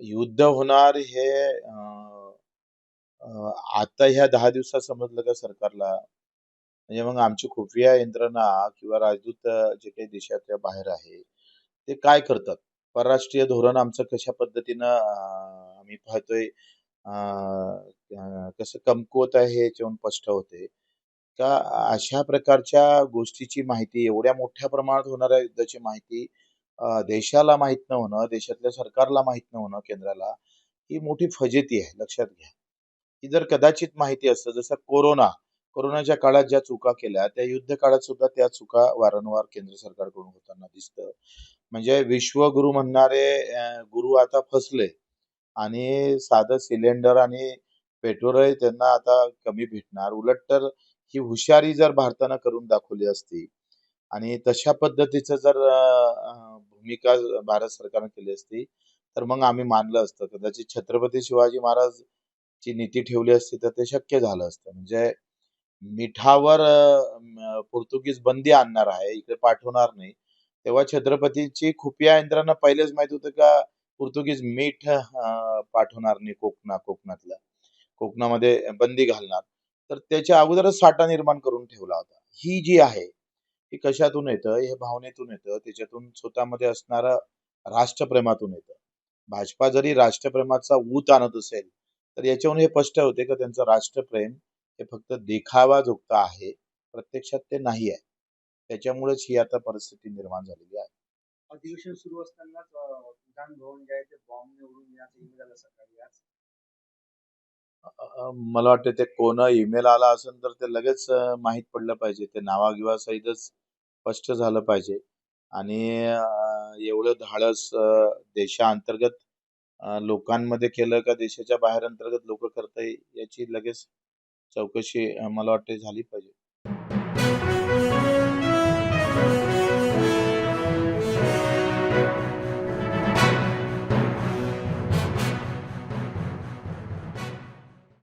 युद्ध होणार हे आता ह्या 10 दिवसात समजलं का सरकारला? म्हणजे मग आमची खुफिया यंत्रणा किंवा राजदूत जे काही देशाच्या बाहेर आहे, ते काय करतात? परराष्ट्रीय धोरण आमचं कशा पद्धतीनं आम्ही पाहतोय अ, कसं कमकुवत आहे हे याच्यावरून स्पष्ट होते. का अशा प्रकारच्या गोष्टीची माहिती, एवढ्या मोठ्या प्रमाणात होणाऱ्या युद्धाची माहिती देशाला माहीत न होणं, देशातल्या सरकारला माहीत न होणं केंद्राला, ही मोठी फजिती आहे, लक्षात घ्या. ही जर कदाचित माहिती असतं, जसं कोरोनाच्या काळात ज्या चुका केल्या, त्या युद्ध काळात सुद्धा त्या चुका वारंवार केंद्र सरकारकडून होताना दिसतं. म्हणजे विश्वगुरू म्हणणारे गुरु आता फसले आणि साधं सिलेंडर आणि पेट्रोलही त्यांना आता कमी भेटणार. उलट तर ही हुशारी जर भारतानं करून दाखवली असती आणि तशा पद्धतीचं जर भूमिका भारत सरकारनं केली असती, तर मग आम्ही मानलं असतं. कदाचित छत्रपती शिवाजी महाराज ची नीती ठेवली असती तर ते शक्य झालं असतं. म्हणजे मिठावर पोर्तुगीज बंदी आणणार आहे, इकडे पाठवणार नाही. तेव्हा छत्रपतीची खुफिया यंत्रणा पहिलेच माहीत होतं का पोर्तुगीज मीठ पाठवणार नाही कोकणातल्या. कोकणामध्ये बंदी घालणार. तर त्याच्या अगोदरच साठा निर्माण करून ठेवला होता. ही जी आहे, हे कशातून येतं? हे भावनेतून येतं. त्याच्यातून स्वतःमध्ये असणारं राष्ट्रप्रेमातून येतं. भाजपा जरी राष्ट्रप्रेमाचा ऊत आणत असेल, तर याच्यावरून हे स्पष्ट होते की त्यांचं राष्ट्रप्रेम हे फक्त देखावाजोगतं आहे. प्रत्यक्षात ते नाही आहे. त्याच्यामुळेच ही आता परिस्थिती निर्माण झालेली आहे. अधिवेशन सुरू असतानाच विधान भवन जे आहे ते बॉम्ब निवडून येण्याचा ईमेल आला सकाळी आज. मला वाटतं ते ईमेल आला असेल तर ते लगेच माहीत पडलं पाहिजे. ते नावासहितच स्पष्ट झालं पाहिजे आणि एवढं धाडस देशांतर्गत लोकांमध्ये केलं का देशाच्या बाहेर अंतर्गत लोकं करताय याची लगेच चौकशी मला वाटते झाली पाहिजे.